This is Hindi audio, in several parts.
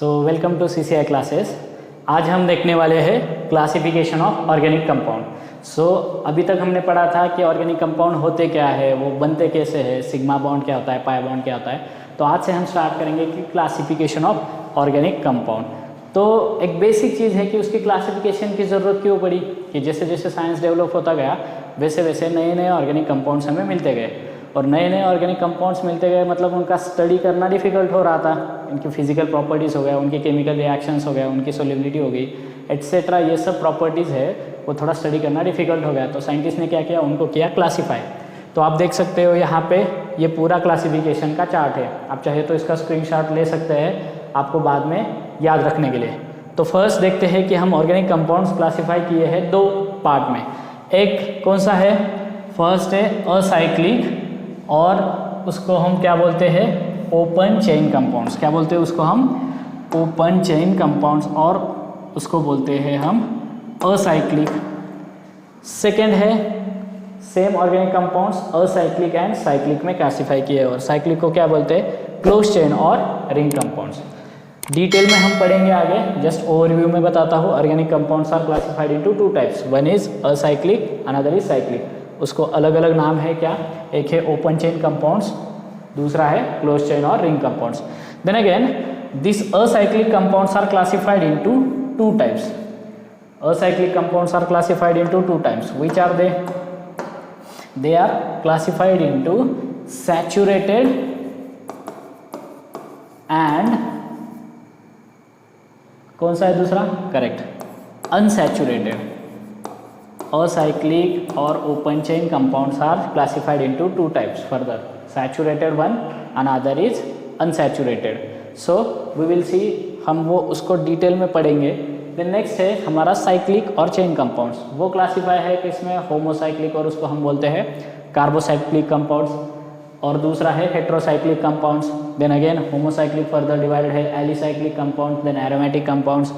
Welcome to CCI classes. आज हम देखने वाले हैं क्लासिफिकेशन ऑफ ऑर्गेनिक कंपाउंड। अभी तक हमने पढ़ा था कि ऑर्गेनिक कंपाउंड होते क्या है, वो बनते कैसे हैं, सिग्मा बॉन्ड क्या होता है, पाई बॉन्ड क्या होता है। तो आज से हम स्टार्ट करेंगे कि क्लासिफिकेशन ऑफ ऑर्गेनिक कंपाउंड। तो एक बेसिक चीज़ है कि उसकी क्लासिफिकेशन की ज़रूरत क्यों पड़ी कि जैसे जैसे साइंस डेवलप होता गया वैसे वैसे नए नए ऑर्गेनिक कंपाउंड्स हमें मिलते गए, और नए नए ऑर्गेनिक कंपाउंड्स मिलते गए मतलब उनका स्टडी करना डिफ़िकल्ट हो रहा था। उनकी फिजिकल प्रॉपर्टीज़ हो गया, उनके केमिकल रिएक्शंस हो गया, उनकी सोलिबिलिटी हो गई, एट्सेट्रा, ये सब प्रॉपर्टीज़ है वो थोड़ा स्टडी करना डिफ़िकल्ट हो गया। तो साइंटिस्ट ने क्या किया, उनको किया क्लासीफाई। तो आप देख सकते हो यहाँ पे ये पूरा क्लासिफिकेशन का चार्ट है। आप चाहे तो इसका स्क्रीनशॉट ले सकते हैं आपको बाद में याद रखने के लिए। तो फर्स्ट देखते हैं कि हम ऑर्गेनिक कंपाउंड्स क्लासीफाई किए हैं दो पार्ट में। एक कौन सा है, फर्स्ट है असाइक्लिक, और उसको हम क्या बोलते हैं, ओपन चेन कंपाउंड्स। क्या बोलते हैं उसको हम, ओपन चेन कंपाउंड्स, और उसको बोलते हैं हम असाइक्लिक। सेकेंड है same organic compounds acyclic and cyclic में क्लासीफाई किए, और साइक्लिक को क्या बोलते हैं, क्लोज चेन और रिंग कंपाउंड्स। डिटेल में हम पढ़ेंगे आगे, जस्ट ओवरव्यू में बताता हूँ। Organic compounds are classified into two types, one is acyclic, another is cyclic. उसको अलग अलग नाम है क्या, एक है ओपन चेन कंपाउंड्स, दूसरा है क्लोज चेन और ring compounds. Then again this acyclic compounds are classified into two types. Acyclic compounds are classified into two types, which are they? They are classified into saturated and कौन सा है दूसरा, करेक्ट, अनसैचुरेटेड। असाइक्लिक और open chain compounds are classified into two types further, saturated one, another is unsaturated. So we will see, हम वो उसको डिटेल में पढ़ेंगे। देन नेक्स्ट है हमारा साइक्लिक और चेन कंपाउंड्स। वो क्लासीफाई है कि इसमें होमोसाइक्लिक, और उसको हम बोलते हैं कार्बोसाइक्लिक कंपाउंड्स, और दूसरा है heterocyclic compounds. Then again homocyclic further divided है alicyclic compounds, then aromatic compounds,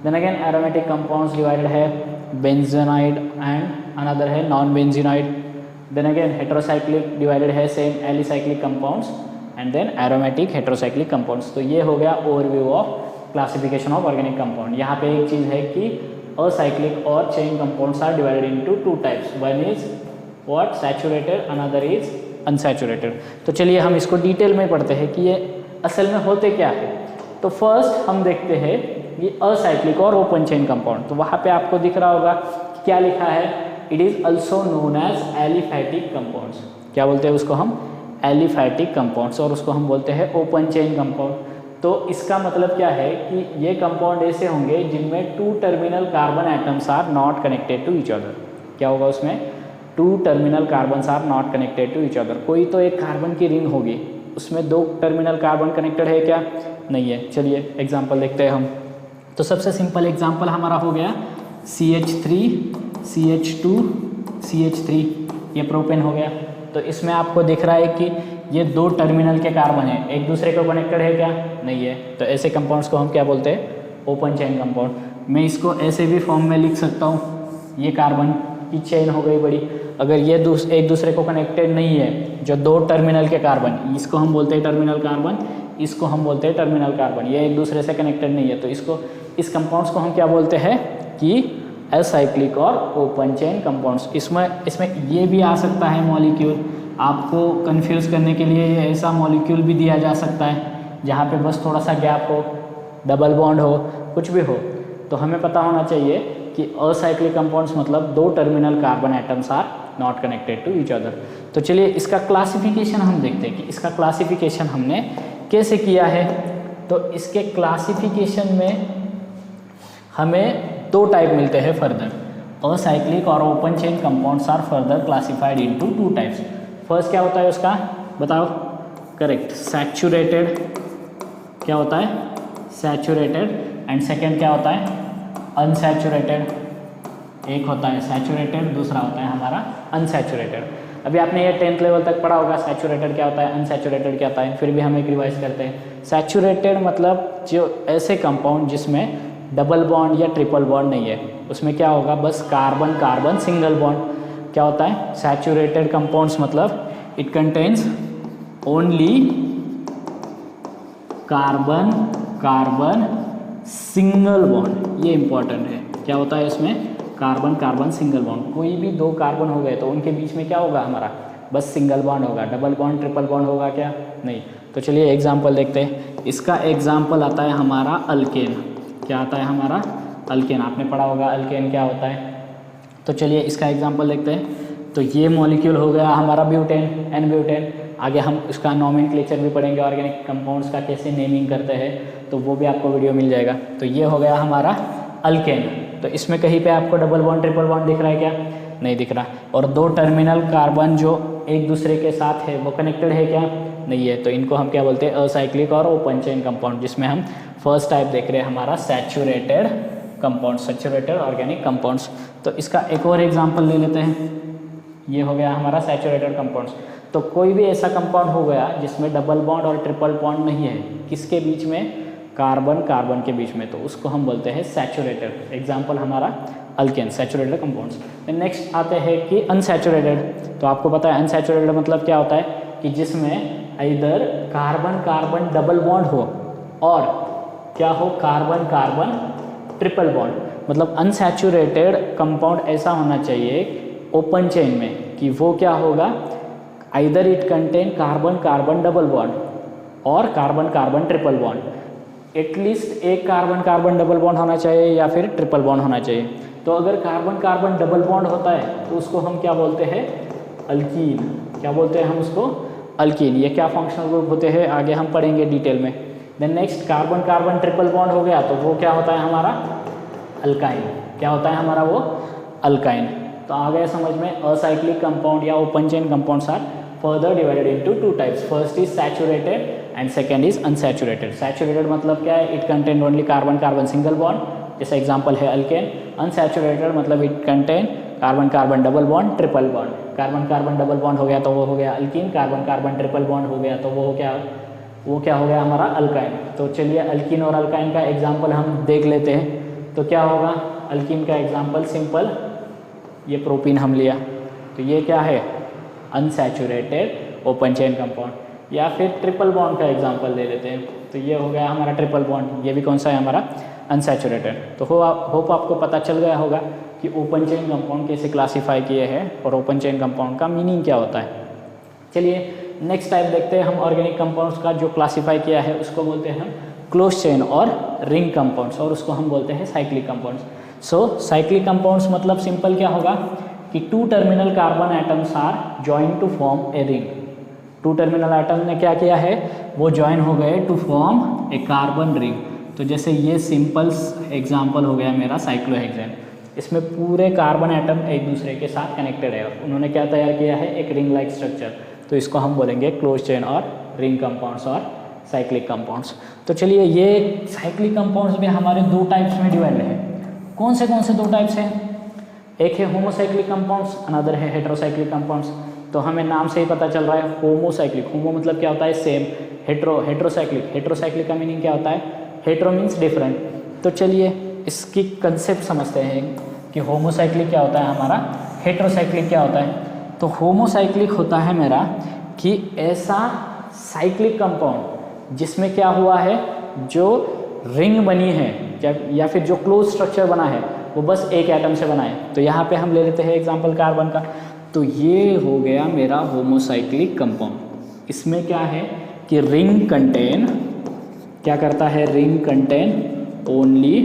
then again aromatic compounds divided है बेंजीनाइड एंड अनदर है non benzenoid. Then again heterocyclic divided है same alicyclic compounds, and then aromatic heterocyclic compounds. तो ये हो गया overview of classification of organic compound. यहाँ पे एक चीज़ है कि असाइक्लिक और chain compounds are divided into two types, one is what, saturated, another is unsaturated. तो चलिए हम इसको डिटेल में पढ़ते हैं कि ये असल में होते क्या है। तो फर्स्ट हम देखते हैं ये असाइक्लिक और ओपन चेन कंपाउंड। तो वहाँ पे आपको दिख रहा होगा क्या लिखा है, it is also known as aliphatic compounds. क्या बोलते हैं उसको हम, एलिफैटिक कंपाउंड्स, और उसको हम बोलते हैं ओपन चेन कंपाउंड। तो इसका मतलब क्या है कि ये कंपाउंड ऐसे होंगे जिनमें two terminal carbon atoms are not connected to each other. क्या होगा उसमें, two terminal carbons are not connected to each other. कोई तो एक कार्बन की रिंग होगी, उसमें दो टर्मिनल कार्बन कनेक्टेड है क्या, नहीं है। चलिए एग्जांपल देखते हैं हम। तो सबसे सिंपल एग्जांपल हमारा हो गया CH3 CH2 CH3, ये प्रोपेन हो गया। तो इसमें आपको दिख रहा है कि ये दो टर्मिनल के कार्बन है, एक दूसरे को कनेक्टेड है क्या, नहीं है। तो ऐसे कंपाउंड्स को हम क्या बोलते हैं, ओपन चेन कंपाउंड। मैं इसको ऐसे भी फॉर्म में लिख सकता हूँ, ये कार्बन की चेन हो गई बड़ी। अगर ये एक दूसरे को कनेक्टेड नहीं है, जो दो टर्मिनल के कार्बन, इसको हम बोलते हैं टर्मिनल कार्बन, इसको हम बोलते हैं टर्मिनल कार्बन, ये एक दूसरे से कनेक्टेड नहीं है, तो इसको, इस कंपाउंड्स को हम क्या बोलते हैं कि असाइक्लिक और ओपन चेन कंपाउंड्स। इसमें ये भी आ सकता है मॉलिक्यूल, आपको कंफ्यूज करने के लिए ये ऐसा मॉलिक्यूल भी दिया जा सकता है जहाँ पे बस थोड़ा सा गैप हो, डबल बॉन्ड हो, कुछ भी हो। तो हमें पता होना चाहिए कि असाइक्लिक कंपाउंड्स मतलब दो terminal carbon atoms are not connected to each other. तो चलिए इसका क्लासिफिकेशन हम देखते हैं कि इसका क्लासिफिकेशन हमने कैसे किया है। तो इसके क्लासिफिकेशन में हमें दो टाइप मिलते हैं फर्दर, असाइक्लिक और open chain compounds are further classified into two types. First क्या होता है उसका, बताओ, करेक्ट, सैचुरेटेड। क्या होता है, सैचुरेटेड। एंड सेकेंड क्या होता है, अनसैचुरेटेड। एक होता है सैचुरेटेड, दूसरा होता है हमारा अनसैचुरेटेड। अभी आपने ये 10th लेवल तक पढ़ा होगा, सैचुरेटेड क्या होता है, अनसैचुरेटेड क्या होता है, फिर भी हम एक रिवाइज करते हैं। सैचुरेटेड मतलब जो ऐसे कंपाउंड जिसमें डबल बॉन्ड या ट्रिपल बॉन्ड नहीं है, उसमें क्या होगा, बस कार्बन कार्बन सिंगल बॉन्ड। क्या होता है सैचुरेटेड कंपाउंड्स, मतलब it contains only carbon carbon single bond, ये इंपॉर्टेंट है। क्या होता है इसमें? Carbon carbon single bond. कोई भी दो कार्बन हो गए तो उनके बीच में क्या होगा हमारा? बस सिंगल बॉन्ड होगा। डबल बॉन्ड ट्रिपल बॉन्ड होगा क्या? नहीं। तो चलिए एग्जाम्पल देखते हैं। इसका एग्जाम्पल आता है हमारा अल्केन। क्या आता है हमारा? अल्केन। आपने पढ़ा होगा अल्केन क्या होता है। तो चलिए इसका एग्जाम्पल देखते हैं। तो ये मॉलिक्यूल हो गया हमारा ब्यूटेन, एन ब्यूटेन। आगे हम इसका नॉमेनक्लेचर भी पढ़ेंगे, ऑर्गेनिक कंपाउंड्स का कैसे नेमिंग करते हैं, तो वो भी आपको वीडियो मिल जाएगा। तो ये हो गया हमारा अल्केन। तो इसमें कहीं पे आपको डबल बॉन्ड ट्रिपल बॉन्ड दिख रहा है क्या? नहीं दिख रहा। और दो टर्मिनल कार्बन जो एक दूसरे के साथ है वो कनेक्टेड है क्या? नहीं है। तो इनको हम क्या बोलते हैं? असाइक्लिक और ओपन चेन कंपाउंड, जिसमें हम फर्स्ट टाइप देख रहे हैं हमारा saturated compound, saturated organic compounds. तो इसका एक और एग्जाम्पल ले लेते हैं। ये हो गया हमारा सैचुरेटेड कंपाउंड्स। तो कोई भी ऐसा कंपाउंड हो गया जिसमें डबल बॉन्ड और ट्रिपल बॉन्ड नहीं है, किसके बीच में? कार्बन कार्बन के बीच में, तो उसको हम बोलते हैं सैचुरेटेड। एग्जाम्पल हमारा अल्केन, सैचुरेटेड कंपाउंड्स। नेक्स्ट आते हैं कि अनसैचुरेटेड। तो आपको पता है अनसैचुरेटेड मतलब क्या होता है? कि जिसमें इधर कार्बन कार्बन डबल बॉन्ड हो और क्या हो? Carbon carbon triple bond. मतलब अनसैचुरेटेड कंपाउंड ऐसा होना चाहिए ओपन चेन में कि वो क्या होगा? Either it contain carbon carbon double bond और carbon carbon triple bond. At least एक कार्बन कार्बन डबल बॉन्ड होना चाहिए या फिर ट्रिपल बॉन्ड होना चाहिए। तो अगर कार्बन कार्बन डबल बॉन्ड होता है तो उसको हम क्या बोलते हैं? अल्कीन। क्या बोलते हैं हम उसको? अल्कीन। ये क्या फंक्शनल ग्रुप होते हैं आगे हम पढ़ेंगे डिटेल में। Then next carbon carbon triple bond हो गया तो वो क्या होता है हमारा? अल्काइन। क्या होता है हमारा वो? अल्काइन। तो आ गया समझ में। असाइक्लिक कंपाउंड या open chain compounds are further divided into two types. First is saturated and second is unsaturated. Saturated मतलब क्या है? It contain only carbon carbon single bond, जैसा एग्जाम्पल है अल्केन। अनसैचुरेटेड मतलब it contain carbon carbon double bond triple bond. Carbon carbon double bond हो गया तो वो हो गया alkene. Carbon carbon triple bond हो गया तो वो क्या हो गया हमारा? अल्काइन। तो चलिए अल्कीन और अल्काइन का एग्जाम्पल हम देख लेते हैं। तो क्या होगा अल्कीन का एग्जाम्पल? सिंपल, ये प्रोपीन हम लिया तो ये क्या है? Unsaturated open chain compound. या फिर ट्रिपल बॉन्ड का एग्जांपल ले लेते हैं। तो ये हो गया हमारा ट्रिपल बॉन्ड। ये भी कौन सा है हमारा? अनसैचुरेटेड। तो होप आपको पता चल गया होगा कि ओपन चेन कंपाउंड कैसे क्लासीफाई किए हैं और ओपन चेन कंपाउंड का मीनिंग क्या होता है। चलिए नेक्स्ट टाइप देखते हैं हम ऑर्गेनिक कंपाउंड्स का। जो क्लासीफाई किया है उसको बोलते हैं हम क्लोज चेन और रिंग कंपाउंड्स, और उसको हम बोलते हैं cyclic compounds. So cyclic compounds मतलब सिंपल क्या होगा कि two terminal carbon atoms are join to form a ring. Two terminal atom ने क्या किया है? वो जॉइन हो गए to form a carbon ring. तो जैसे ये सिंपल एग्जांपल हो गया मेरा साइक्लोहेक्सेन। इसमें पूरे कार्बन एटम एक दूसरे के साथ कनेक्टेड है। उन्होंने क्या तैयार किया है? एक रिंग लाइक स्ट्रक्चर। तो इसको हम बोलेंगे क्लोज चेन और रिंग कंपाउंड्स और साइक्लिक कंपाउंड्स। तो चलिए ये साइक्लिक कंपाउंड्स भी हमारे दो टाइप्स में डिवाइड है। कौन से दो टाइप्स हैं? एक है होमोसाइक्लिक कंपाउंड्स, अनदर है हेट्रोसाइक्लिक कंपाउंड्स। तो हमें नाम से ही पता चल रहा है होमोसाइक्लिक। होमो मतलब क्या होता है? सेम। हेट्रोसाइक्लिक का मीनिंग क्या होता है? Hetero means different. तो चलिए इसकी कंसेप्ट समझते हैं कि होमोसाइक्लिक क्या होता है हमारा, हेट्रोसाइक्लिक क्या होता है। तो होमोसाइक्लिक होता है मेरा कि ऐसा साइक्लिक कंपाउंड जिसमें क्या हुआ है, जो रिंग बनी है या फिर जो क्लोज स्ट्रक्चर बना है वो बस एक एटम से बना है। तो यहाँ पे हम ले लेते हैं एग्जांपल कार्बन का। तो ये हो गया मेरा होमोसाइक्लिक कंपाउंड। इसमें क्या है कि रिंग कंटेन क्या करता है? Ring contain only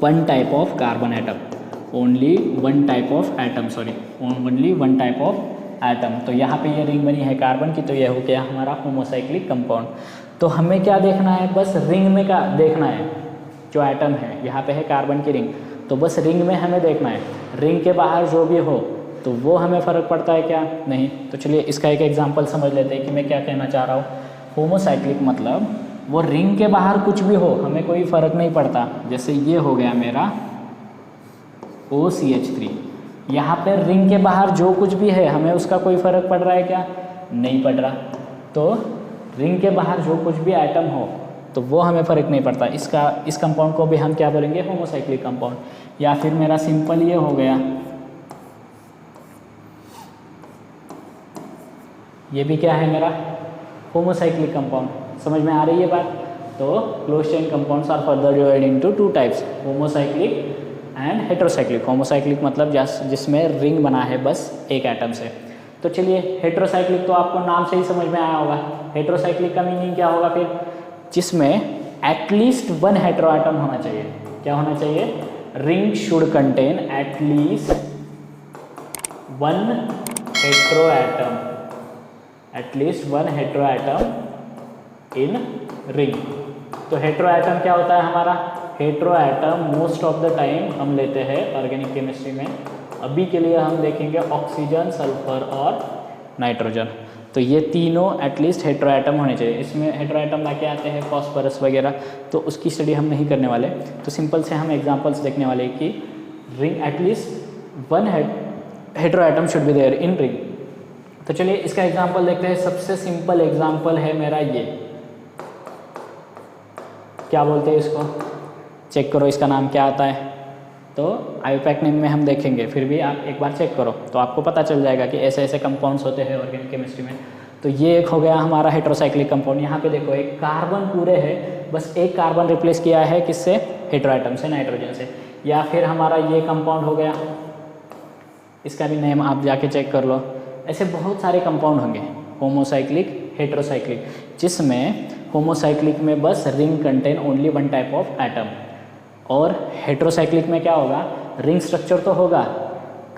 one type of carbon atom. Only one type of atom, only one type of atom. तो यहाँ पे ये रिंग बनी है कार्बन की, तो ये हो गया हमारा होमोसाइक्लिक कंपाउंड। तो हमें क्या देखना है? बस रिंग में क्या देखना है? जो एटम है, यहाँ पे है कार्बन की रिंग, तो बस रिंग में हमें देखना है। रिंग के बाहर जो भी हो तो वो हमें फ़र्क पड़ता है क्या? नहीं। तो चलिए इसका एक एग्जांपल समझ लेते हैं कि मैं क्या कहना चाह रहा हूँ। होमोसाइक्लिक मतलब वो रिंग के बाहर कुछ भी हो, हमें कोई फ़र्क नहीं पड़ता। जैसे ये हो गया मेरा OCH3, यहाँ पर रिंग के बाहर जो कुछ भी है हमें उसका कोई फ़र्क पड़ रहा है क्या? नहीं पड़ रहा। तो रिंग के बाहर जो कुछ भी एटम हो तो वो हमें फ़र्क नहीं पड़ता। इस कंपाउंड को भी हम क्या बोलेंगे? Homocyclic compound. या फिर मेरा सिंपल ये हो गया, ये भी क्या है मेरा? Homocyclic compound. समझ में आ रही है बात? तो close chain compounds are further divided into two types, homocyclic and heterocyclic. Homocyclic मतलब जिसमें रिंग बना है बस एक एटम से। तो चलिए हेटेरोसाइक्लिक तो आपको नाम से ही समझ में आया होगा। हेटेरोसाइक्लिक का मीनिंग क्या होगा फिर? जिसमें एटलीस्ट वन हेटेरो एटम होना चाहिए। क्या होना चाहिए? Ring should contain at least one hetero atom, at least one hetero atom in ring. तो हेटेरो एटम क्या होता है हमारा? Hetero atom most of the time हम लेते हैं ऑर्गेनिक केमिस्ट्री में। अभी के लिए हम देखेंगे ऑक्सीजन, सल्फर और नाइट्रोजन। तो ये तीनों एटलीस्ट हेटेरो एटम होने चाहिए। इसमें हेटेरो एटम लाके आते हैं फॉस्फोरस वगैरह, तो उसकी स्टडी हम नहीं करने वाले। तो सिंपल से हम एग्जांपल्स देखने वाले कि ring at least one hetero atom should be there in ring. तो चलिए इसका एग्जांपल देखते हैं। सबसे सिंपल एग्जांपल है मेरा ये, क्या बोलते हैं इसको? चेक करो इसका नाम क्या आता है। तो आईयूपैक नेम में हम देखेंगे, फिर भी आप एक बार चेक करो तो आपको पता चल जाएगा कि ऐसे ऐसे कंपाउंड्स होते हैं ऑर्गेनिक केमिस्ट्री में। तो ये एक हो गया हमारा हेटेरोसाइक्लिक कंपाउंड। यहाँ पे देखो एक कार्बन पूरे है, बस एक कार्बन रिप्लेस किया है किससे? हेटेरो एटम से, नाइट्रोजन से। या फिर हमारा ये कंपाउंड हो गया, इसका भी नेम आप जाके चेक कर लो। ऐसे बहुत सारे कंपाउंड होंगे होमोसाइक्लिक, हेटेरोसाइक्लिक, जिसमें होमोसाइक्लिक में बस ring contain only one type of atom, और हेटेरोसाइक्लिक में क्या होगा? रिंग स्ट्रक्चर तो होगा,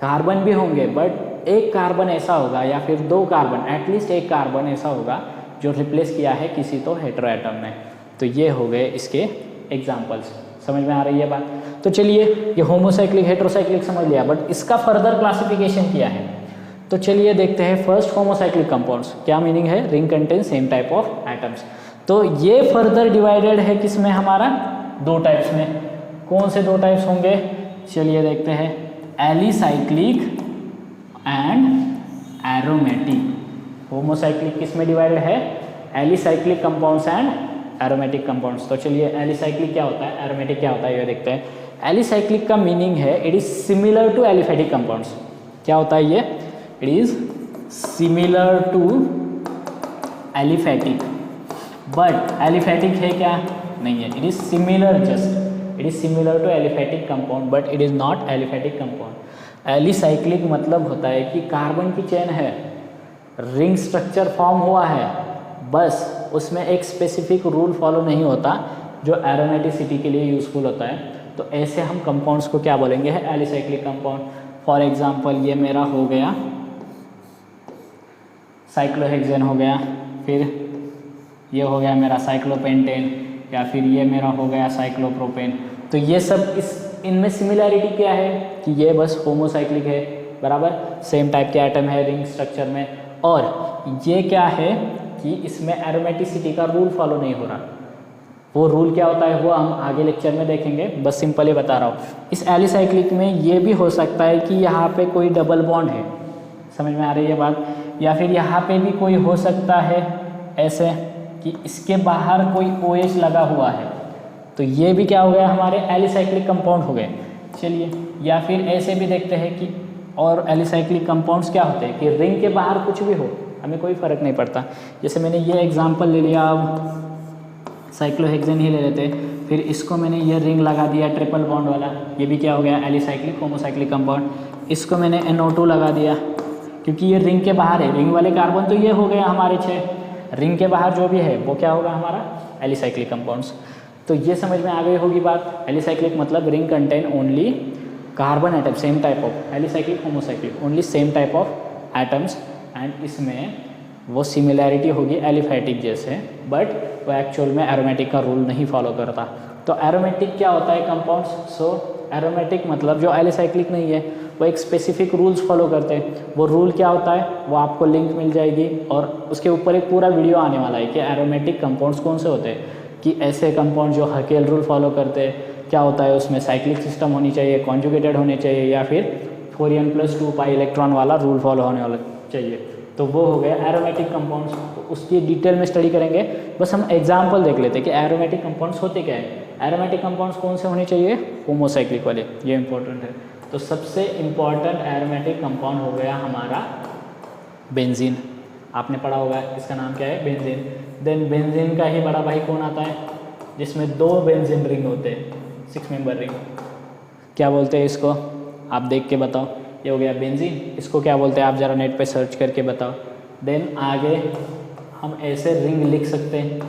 कार्बन भी होंगे, बट एक कार्बन ऐसा होगा या फिर दो कार्बन, एटलीस्ट एक कार्बन ऐसा होगा जो रिप्लेस किया है किसी तो हेटेरो एटम ने। तो ये हो गए इसके एग्जाम्पल्स। समझ में आ रही है बात? तो चलिए ये होमोसाइक्लिक, हेटेरोसाइक्लिक समझ लिया, बट इसका फर्दर क्लासिफिकेशन किया है। तो चलिए देखते हैं फर्स्ट होमोसाइक्लिक कंपाउंड्स। क्या मीनिंग है? Ring contain same type of atoms. तो ये फर्दर डिवाइडेड है किसमें? हमारा दो टाइप्स में। कौन से दो टाइप्स होंगे? चलिए देखते हैं, एलिसाइक्लिक एंड एरोमेटिक। होमोसाइक्लिक किस में डिवाइडेड है? Alicyclic compounds and aromatic compounds. तो चलिए एलिसाइक्लिक क्या होता है, एरोमेटिक क्या होता है, ये देखते हैं। एलिसाइक्लिक का मीनिंग है it is similar to aliphatic compounds. क्या होता है ये? It is similar to aliphatic, but aliphatic है क्या? नहीं है। It is similar, just it is similar to aliphatic compound, but it is not aliphatic compound. Alicyclic मतलब होता है कि कार्बन की चेन है, रिंग स्ट्रक्चर फॉर्म हुआ है, बस उसमें एक स्पेसिफिक रूल फॉलो नहीं होता जो एरोमेटिसिटी के लिए यूजफुल होता है। तो ऐसे हम कंपाउंड्स को क्या बोलेंगे? है एलिसाइक्लिक कंपाउंड। फॉर एग्जांपल ये मेरा हो गया साइक्लोहेक्सेन हो गया, फिर ये हो गया मेरा साइक्लोपेंटेन, या फिर ये मेरा हो गया साइक्लोप्रोपेन। तो ये सब इनमें सिमिलैरिटी क्या है कि ये बस होमोसाइक्लिक है, बराबर सेम टाइप के एटम है रिंग स्ट्रक्चर में। और ये क्या है कि इसमें एरोमेटिसिटी का रूल फॉलो नहीं हो रहा। वो रूल क्या होता है वो हम आगे लेक्चर में देखेंगे, बस सिंपल ही बता रहा हूँ। इस एलिसाइक्लिक में ये भी हो सकता है कि यहाँ पे कोई डबल बॉन्ड है, समझ में आ रही है बात? या फिर यहाँ पे भी कोई हो सकता है ऐसे कि इसके बाहर कोई OH लगा हुआ है, तो ये भी क्या हो गया? हमारे एलिसाइक्लिक कंपाउंड हो गए। चलिए, या फिर ऐसे भी देखते हैं कि और एलिसाइक्लिक कंपाउंड्स क्या होते हैं कि रिंग के बाहर कुछ भी हो, हमें कोई फ़र्क नहीं पड़ता। जैसे मैंने ये एग्जांपल ले लिया, अब साइक्लोहेक्सेन ही ले लेते, फिर इसको मैंने ये रिंग लगा दिया ट्रिपल बॉन्ड वाला, ये भी क्या हो गया? Alicyclic homocyclic compound. इसको मैंने NO2 लगा दिया क्योंकि ये रिंग के बाहर है, रिंग वाले कार्बन तो ये हो गया हमारे 6, रिंग के बाहर जो भी है वो क्या होगा? हमारा एलिसाइक्लिक कंपाउंड्स। तो ये समझ में आ गई होगी बात। एलिसाइक्लिक मतलब ring contain only carbon atom same type of, alicyclic homocyclic only same type of atoms, and इसमें वो सिमिलैरिटी होगी एलिफेटिक जैसे, बट वो एक्चुअल में एरोमेटिक का रूल नहीं फॉलो करता। तो एरोमेटिक क्या होता है कंपाउंड्स? सो एरोमेटिक मतलब जो एलिसाइक्लिक नहीं है वो एक स्पेसिफिक रूल्स फॉलो करते हैं। वो रूल क्या होता है वो आपको लिंक मिल जाएगी, और उसके ऊपर एक पूरा वीडियो आने वाला है कि एरोमेटिक कंपाउंड्स कौन से होते हैं, कि ऐसे कंपाउंड जो हकेल रूल फॉलो करते हैं, क्या होता है उसमें साइक्लिक सिस्टम होनी चाहिए, कॉन्जुगेटेड होने चाहिए, या फिर 4n+2 पाई इलेक्ट्रॉन वाला रूल फॉलो होने वाला चाहिए। तो वो हो गया एरोमेटिक कंपाउंड्स। तो उसकी डिटेल में स्टडी करेंगे, बस हम एग्जांपल देख लेते हैं कि एरोमेटिक कंपाउंड्स होते क्या है। एरोमेटिक कंपाउंड्स कौन से होने चाहिए? होमोसाइक्लिक वाले, ये इंपॉर्टेंट है। तो सबसे इम्पॉर्टेंट एरोमेटिक कंपाउंड हो गया हमारा बेंजीन। आपने पढ़ा होगा इसका नाम क्या है? बेंजीन। देन बेंजीन का ही बड़ा भाई कौन आता है? जिसमें 2 बेंजीन रिंग होते हैं, 6 मेंबर रिंग, क्या बोलते हैं इसको? आप देख के बताओ। ये हो गया बेंजीन, इसको क्या बोलते हैं आप ज़रा नेट पे सर्च करके बताओ। देन आगे हम ऐसे रिंग लिख सकते हैं,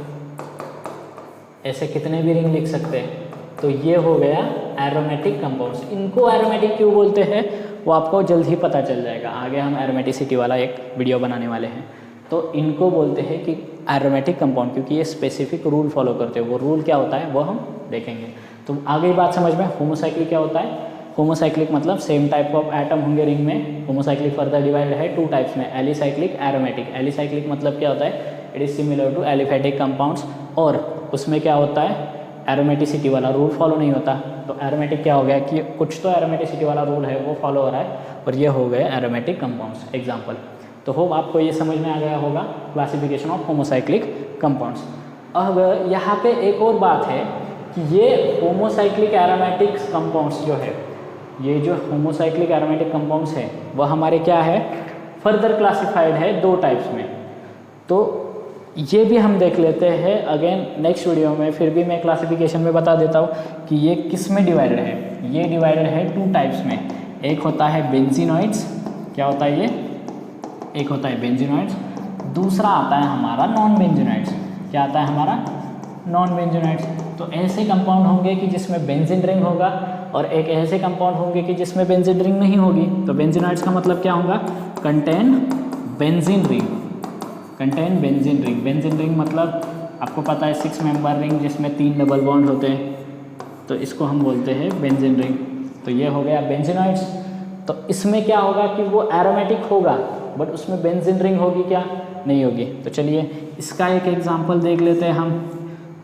ऐसे कितने भी रिंग लिख सकते हैं। तो ये हो गया एरोमेटिक कंपाउंड्स। इनको एरोमेटिक क्यों बोलते हैं वो आपको जल्द ही पता चल जाएगा, आगे हम एरोमेटिसिटी वाला एक वीडियो बनाने वाले हैं। तो इनको बोलते हैं कि एरोमेटिक कंपाउंड, क्योंकि ये स्पेसिफिक रूल फॉलो करते हैं। वो रूल क्या होता है वो हम देखेंगे। तो आगे बात समझ में। होमोसाइक्लिक क्या होता है? होमोसाइक्लिक मतलब सेम टाइप ऑफ एटम होंगे रिंग में। होमोसाइक्लिक फर्दर डिवाइड है 2 टाइप्स में, एलिसाइक्लिक, एरोमेटिक। एलिसाइक्लिक मतलब क्या होता है? It is similar to aliphatic compounds, और उसमें क्या होता है? एरोमेटिसिटी वाला रूल फॉलो नहीं होता। तो एरोमेटिक क्या हो गया कि कुछ तो एरोमेटिसिटी वाला रूल है वो फॉलो हो रहा है, और ये हो गए एरोमेटिक कंपाउंड्स एग्जाम्पल। तो होप आपको ये समझ में आ गया होगा क्लासिफिकेशन ऑफ होमोसाइक्लिक कंपाउंड्स। अब यहाँ पे एक और बात है कि ये होमोसाइक्लिक एरोमेटिक कंपाउंड्स जो है, ये जो होमोसाइक्लिक एरोमेटिक कंपाउंड्स है वह हमारे क्या है? फर्दर क्लासिफाइड है 2 टाइप्स में। तो ये भी हम देख लेते हैं अगेन नेक्स्ट वीडियो में। फिर भी मैं क्लासिफिकेशन में बता देता हूँ कि ये किस में डिवाइडेड है। ये डिवाइडेड है 2 टाइप्स में। एक होता है बेंजीनॉइड्स, क्या होता है ये? एक होता है बेंजीनॉइड्स, दूसरा आता है हमारा नॉन बेंजीनॉइड्स। क्या आता है हमारा? नॉन बेंजीनॉइड्स। तो ऐसे कंपाउंड होंगे कि जिसमें बेंजीन रिंग होगा, और एक ऐसे कंपाउंड होंगे कि जिसमें बेंजीन रिंग नहीं होगी। तो बेंजीनॉइड्स का मतलब क्या होगा? Contain benzene ring, contain benzene ring. Benzene ring मतलब आपको पता है 6 मेंबर रिंग जिसमें 3 डबल बॉन्ड होते हैं, तो इसको हम बोलते हैं बेंजीन रिंग। तो ये हो गया बेंजीनॉइड्स। तो इसमें क्या होगा कि वो एरोमेटिक होगा, बट उसमें बेंजीन रिंग होगी क्या? नहीं होगी। तो चलिए इसका एक एग्जांपल देख लेते हैं हम।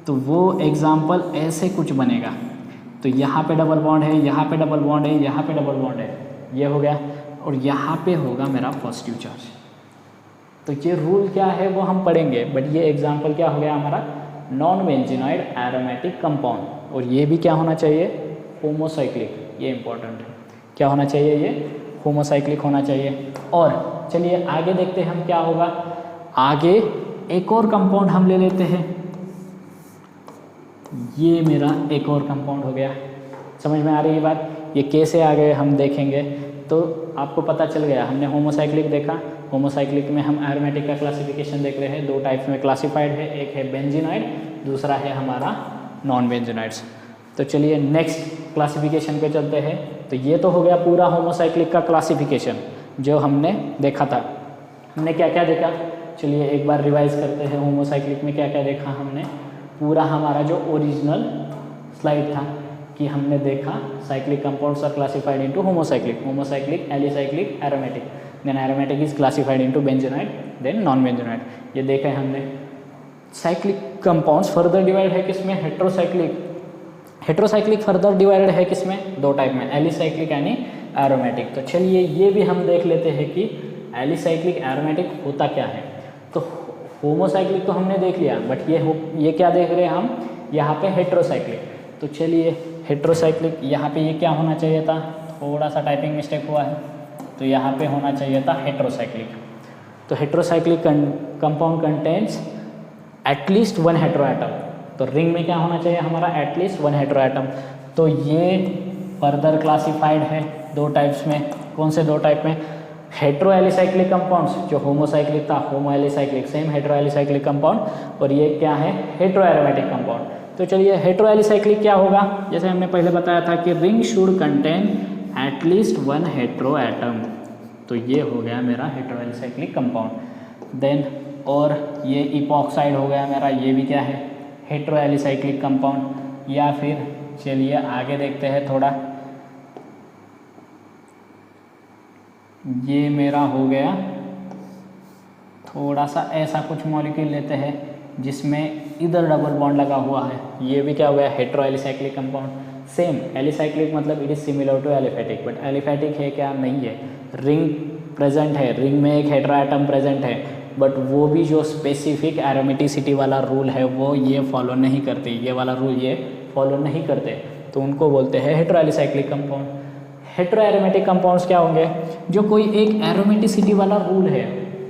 तो वो एग्जांपल ऐसे कुछ बनेगा। तो यहाँ पे डबल बॉन्ड है, यहाँ पे डबल बॉन्ड है, यहाँ पे डबल बॉन्ड है, ये हो गया, और यहाँ पे होगा मेरा पॉजिटिव चार्ज। तो ये रूल क्या है वो हम पढ़ेंगे, बट ये एग्जांपल क्या हो गया हमारा? Non benzenoid aromatic compound. और ये भी क्या होना चाहिए? होमोसाइक्लिक। ये इंपॉर्टेंट है, क्या होना चाहिए? ये होमोसाइक्लिक होना चाहिए। और चलिए आगे देखते हैं हम क्या होगा। आगे एक और कंपाउंड हम ले लेते हैं। ये मेरा एक और कंपाउंड हो गया। समझ में आ रही है बात? ये कैसे आ गए हम देखेंगे। तो आपको पता चल गया, हमने होमोसाइक्लिक देखा। होमोसाइक्लिक में हम एरोमेटिक का क्लासिफिकेशन देख रहे हैं। 2 टाइप्स में क्लासिफाइड है, एक है बेंजीनॉइड, दूसरा है हमारा नॉन बेंजीनॉइड्स। तो चलिए नेक्स्ट क्लासिफिकेशन पे चलते हैं। तो ये तो हो गया पूरा होमोसाइक्लिक का क्लासिफिकेशन जो हमने देखा था। हमने क्या क्या देखा? चलिए एक बार रिवाइज करते हैं। होमोसाइक्लिक में क्या क्या देखा हमने? पूरा हमारा जो ओरिजिनल स्लाइड था कि हमने देखा cyclic compounds are classified into homocyclic, homocyclic, alicyclic, aromatic. Then aromatic is classified into benzenoid, then non benzenoid. ये देखा है हमने। साइक्लिक कंपाउंड्स फर्दर डिवाइड है किसमें? हेट्रोसाइक्लिक। हेट्रोसाइक्लिक फर्दर डिवाइडेड है किसमें? 2 टाइप में, एलिसाइक्लिक यानी एरोमेटिक। तो चलिए ये भी हम देख लेते हैं कि एलिसाइक्लिक एरोमेटिक होता क्या है। तो होमोसाइक्लिक तो हमने देख लिया, बट ये क्या देख रहे हैं हम यहाँ पे? हेट्रोसाइक्लिक। तो चलिए हेट्रोसाइक्लिक, यहाँ पे ये क्या होना चाहिए था? थोड़ा सा टाइपिंग मिस्टेक हुआ है, तो यहाँ पे होना चाहिए था हेट्रोसाइक्लिक। तो heterocyclic compound contains at least 1 hetero atom. तो रिंग में क्या होना चाहिए हमारा? At least 1 hetero atom. तो ये फर्दर क्लासिफाइड है 2 टाइप्स में। कौन से 2 टाइप में? हेट्रो एलिसाइक्लिक कंपाउंड्स, जो होमोसाइक्लिक था, homo alicyclic, same hetero alicyclic compound. और ये क्या है? Hetero aromatic compound. तो चलिए हेट्रो एलिसाइक्लिक क्या होगा? जैसे हमने पहले बताया था कि ring should contain at least 1 hetero atom. तो ये हो गया मेरा हेट्रो एलिसाइक्लिक कंपाउंड। देन और ये इपॉक्साइड हो गया मेरा, ये भी क्या है? Hetero alicyclic compound. या फिर चलिए आगे देखते हैं थोड़ा। ये मेरा हो गया थोड़ा सा ऐसा कुछ मॉलिक्यूल लेते हैं जिसमें इधर डबल बॉन्ड लगा हुआ है। ये भी क्या हो गया? Hetero alicyclic compound. Same alicyclic मतलब it is similar to aliphatic, but aliphatic है क्या? नहीं है। रिंग प्रेजेंट है, रिंग में एक हेट्रो एटम प्रेजेंट है, बट वो भी जो स्पेसिफिक एरोमेटिसिटी वाला रूल है वो ये फॉलो नहीं करते, ये वाला रूल ये फॉलो नहीं करते। तो उनको बोलते हैं hetero alicyclic compound. Hetero aromatic compounds क्या होंगे? जो कोई एक एरोमेटिसिटी वाला रूल है,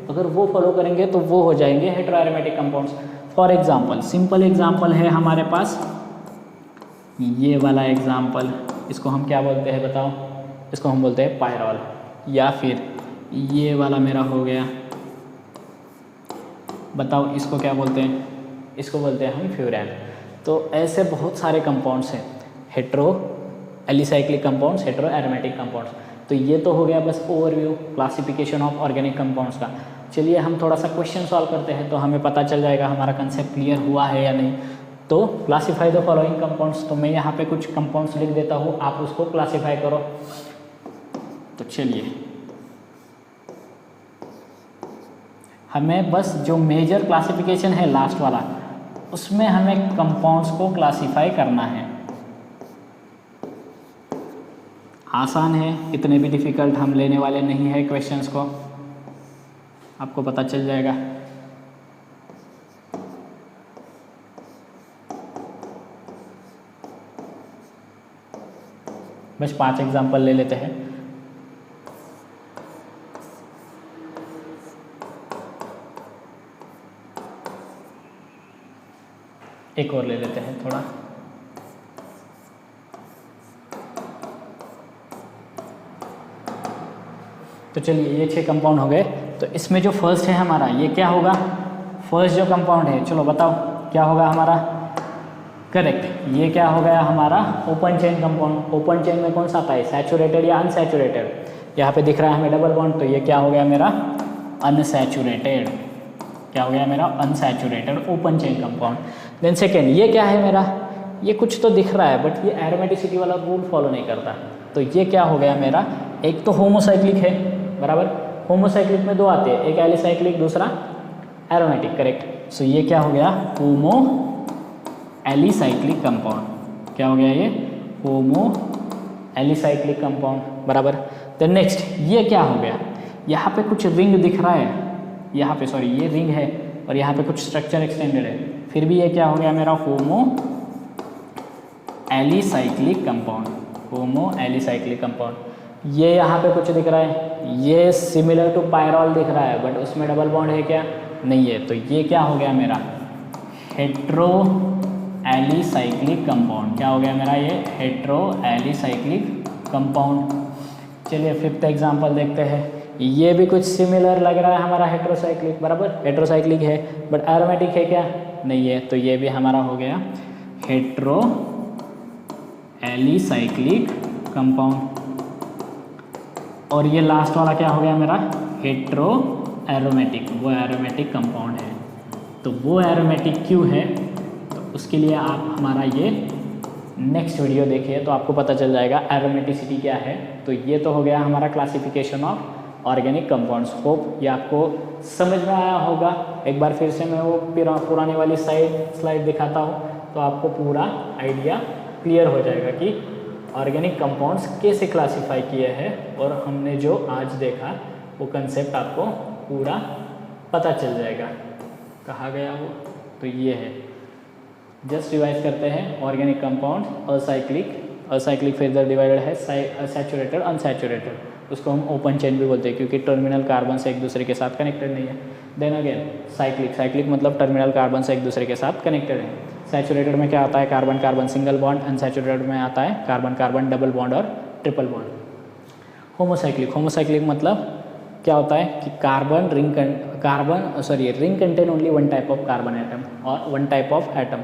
अगर वो फॉलो करेंगे तो वो हो जाएंगे hetero aromatic compounds. For example, simple example है हमारे पास ये वाला एग्जाम्पल, इसको हम क्या बोलते हैं बताओ? इसको हम बोलते हैं पायरॉल। या फिर ये वाला मेरा हो गया, बताओ इसको क्या बोलते हैं? इसको बोलते हैं हम फ्यूरैन। तो ऐसे बहुत सारे कंपाउंड्स हैं, hetero alicyclic compounds, hetero aromatic compounds. तो ये तो हो गया बस overview classification of organic compounds का। चलिए हम थोड़ा सा क्वेश्चन सॉल्व करते हैं तो हमें पता चल जाएगा हमारा कंसेप्ट क्लियर हुआ है या नहीं। तो क्लासीफाई द फॉलोइंग कंपाउंड्स, तो मैं यहाँ पे कुछ कंपाउंड्स लिख देता हूँ, आप उसको क्लासीफाई करो। तो चलिए हमें बस जो मेजर क्लासिफिकेशन है लास्ट वाला, उसमें हमें कंपाउंड्स को क्लासीफाई करना है। आसान है, इतने भी डिफ़िकल्ट हम लेने वाले नहीं है क्वेश्चंस को, आपको पता चल जाएगा। बस 5 एग्जाम्पल ले लेते हैं। एक और ले लेते हैं थोड़ा। तो चलिए ये 6 कंपाउंड हो गए। तो इसमें जो फर्स्ट है हमारा, ये क्या होगा? फर्स्ट जो कंपाउंड है, चलो बताओ क्या होगा हमारा? करेक्ट, ये क्या हो गया हमारा? Open chain compound. Open chain में कौन सा आता है? सैचुरेटेड या अनसैचुरेटेड? यहाँ पे दिख रहा है हमें डबल बॉन्ड, तो ये क्या हो गया मेरा? अनसैचुरेटेड। क्या हो गया मेरा? Unsaturated open chain compound. Then second, ये क्या है मेरा? ये कुछ तो दिख रहा है बट ये एरोमेटिसिटी वाला रूल फॉलो नहीं करता। तो ये क्या हो गया मेरा? एक तो होमोसाइक्लिक है, बराबर। होमोसाइक्लिक में 2 आते हैं, एक एलिसाइक्लिक, दूसरा एरोमेटिक। करेक्ट। सो ये क्या हो गया? होमो एलिसाइक्लिक कंपाउंड। क्या हो गया ये? होमो एलिसाइक्लिक कंपाउंड, बराबर। देन नेक्स्ट, ये क्या हो गया? यहाँ पे कुछ रिंग दिख रहा है, यहाँ पे सॉरी ये रिंग है और यहाँ पे कुछ स्ट्रक्चर एक्सटेंडेड है, फिर भी ये क्या हो गया मेरा? होमो एलिसाइक्लिक कंपाउंड। होमो एलिसाइक्लिक कंपाउंड। ये यहाँ पे कुछ दिख रहा है, ये सिमिलर टू पायरॉल दिख रहा है बट उसमें डबल बॉन्ड है क्या? नहीं है। तो ये क्या हो गया मेरा? Hetero alicyclic compound. क्या हो गया मेरा? ये हेट्रो एलिसाइक्लिक कंपाउंड। चलिए 5th एग्जाम्पल देखते हैं। ये भी कुछ सिमिलर लग रहा है हमारा हेट्रोसाइक्लिक, बराबर। हेट्रोसाइक्लिक है बट एरोमेटिक है क्या? नहीं है। तो ये भी हमारा हो गया हेट्रो एलिसाइक्लिक कंपाउंड। और ये लास्ट वाला क्या हो गया मेरा? Hetero aromatic. वो एरोमेटिक कंपाउंड है। तो वो एरोमेटिक क्यों है? तो उसके लिए आप हमारा ये नेक्स्ट वीडियो देखिए तो आपको पता चल जाएगा एरोमेटिसिटी क्या है। तो ये तो हो गया हमारा classification of organic compounds. Hope ये आपको समझ में आया होगा। एक बार फिर से मैं वो पुरानी वाली स्लाइड दिखाता हूँ तो आपको पूरा आइडिया क्लियर हो जाएगा कि ऑर्गेनिक कंपाउंड्स कैसे क्लासिफाई किए हैं और हमने जो आज देखा वो कंसेप्ट आपको पूरा पता चल जाएगा। कहाँ गया वो? तो ये है, जस्ट रिवाइज करते हैं। Organic compound acyclic further divided है सैचुरेटेड अनसैचुरेटेड, उसको हम ओपन चेन भी बोलते हैं क्योंकि टर्मिनल कार्बन से एक दूसरे के साथ कनेक्टेड नहीं है। देन अगेन साइक्लिक मतलब टर्मिनल कार्बन से एक दूसरे के साथ कनेक्टेड है। सैचुरेटेड में क्या आता है? Carbon carbon single bond. Unsaturated में आता है कार्बन कार्बन डबल बॉन्ड और ट्रिपल बॉन्ड। होमोसाइक्लिक मतलब क्या होता है कि ring contain only one type of carbon atom और वन टाइप ऑफ एटम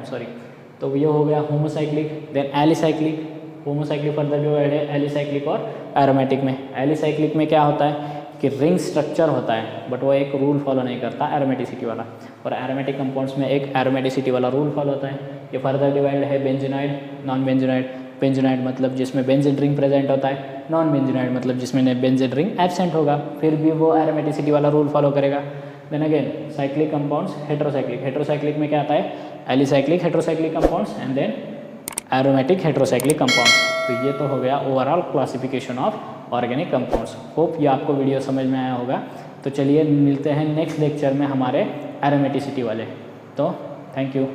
तो ये हो गया homocyclic. Then alicyclic, homocyclic further divide है एलिसाइक्लिक और एरोमेटिक में। एलिसाइक्लिक में क्या होता है कि रिंग स्ट्रक्चर होता है बट वो एक रूल फॉलो नहीं करता एरोमेटिसिटी वाला, और एरोमेटिक कंपाउंड्स में एक एरोमेटिसिटी वाला रूल फॉलो होता है। ये फर्दर डिवाइड है बेंजीनाइड, नॉन बेंजीनाइड। बेंजीनाइड मतलब जिसमें बेंजीन रिंग प्रेजेंट होता है, नॉन बेंजीनाइड मतलब जिसमें बेंजीन रिंग एब्सेंट होगा, फिर भी वो एरोमेटिसिटी वाला रूल फॉलो करेगा। Then again cyclic compounds heterocyclic में क्या आता है? Alicyclic heterocyclic compounds and then aromatic heterocyclic compounds. तो ये तो हो गया overall classification of organic compounds. Hope ये आपको वीडियो समझ में आया होगा। तो चलिए मिलते हैं नेक्स्ट लेक्चर में हमारे एरोमेटिसिटी वाले। तो थैंक यू।